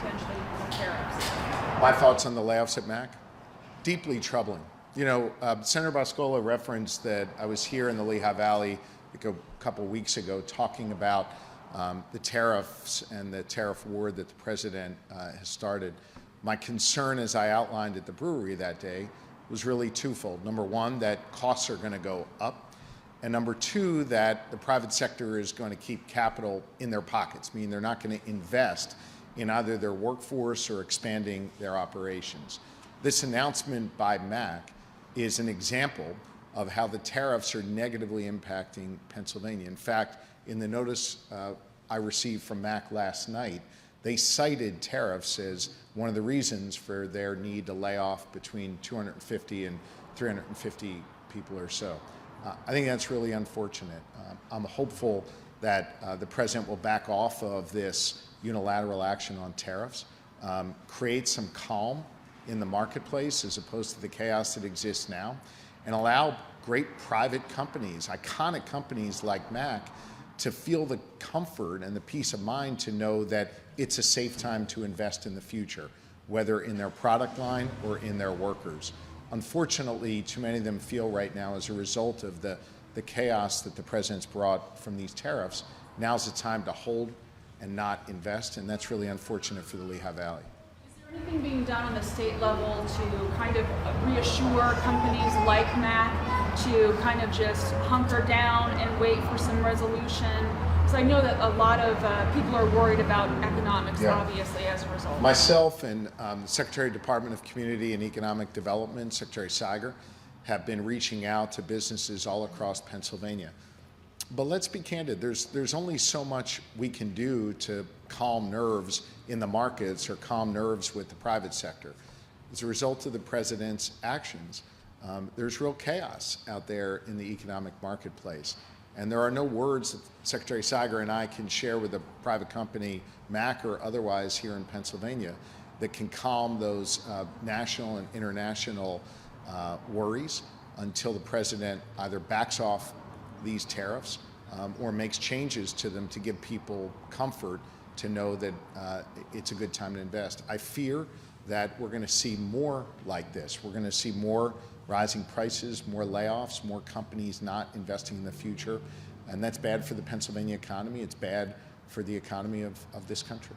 potentially tariffs? My thoughts on the layoffs at Mac? Deeply troubling. You know, Senator Boscola referenced that I was here in the Lehigh Valley a couple weeks ago talking about the tariffs and the tariff war that the president has started. My concern, as I outlined at the brewery that day, was really twofold. Number one, that costs are going to go up. And number two, that the private sector is going to keep capital in their pockets, meaning they're not going to invest in either their workforce or expanding their operations. This announcement by Mac is an example of how the tariffs are negatively impacting Pennsylvania. In fact, in the notice I received from Mac last night, they cited tariffs as one of the reasons for their need to lay off between 250 and 350 people or so. I think that's really unfortunate. I'm hopeful that the president will back off of this unilateral action on tariffs, create some calm in the marketplace as opposed to the chaos that exists now, and allow great private companies, iconic companies like Mac, to feel the comfort and the peace of mind to know that it's a safe time to invest in the future, whether in their product line or in their workers. Unfortunately, too many of them feel right now, as a result of the chaos that the president's brought from these tariffs, now's the time to hold and not invest, and that's really unfortunate for the Lehigh Valley. Is there anything being done on the state level to kind of reassure companies like Mac to kind of just hunker down and wait for some resolution? Because I know that a lot of people are worried about economics, obviously, as a result. Myself and the Secretary of Department of Community and Economic Development, Secretary Siger, have been reaching out to businesses all across Pennsylvania. But let's be candid, there's only so much we can do to calm nerves in the markets or calm nerves with the private sector. As a result of the president's actions, there's real chaos out there in the economic marketplace. And there are no words that Secretary Siger and I can share with a private company, Mac or otherwise, here in Pennsylvania that can calm those national and international worries until the president either backs off these tariffs or makes changes to them to give people comfort to know that it's a good time to invest. I fear that we're going to see more like this. We're going to see more rising prices, more layoffs, more companies not investing in the future, and that's bad for the Pennsylvania economy. It's bad for the economy of this country.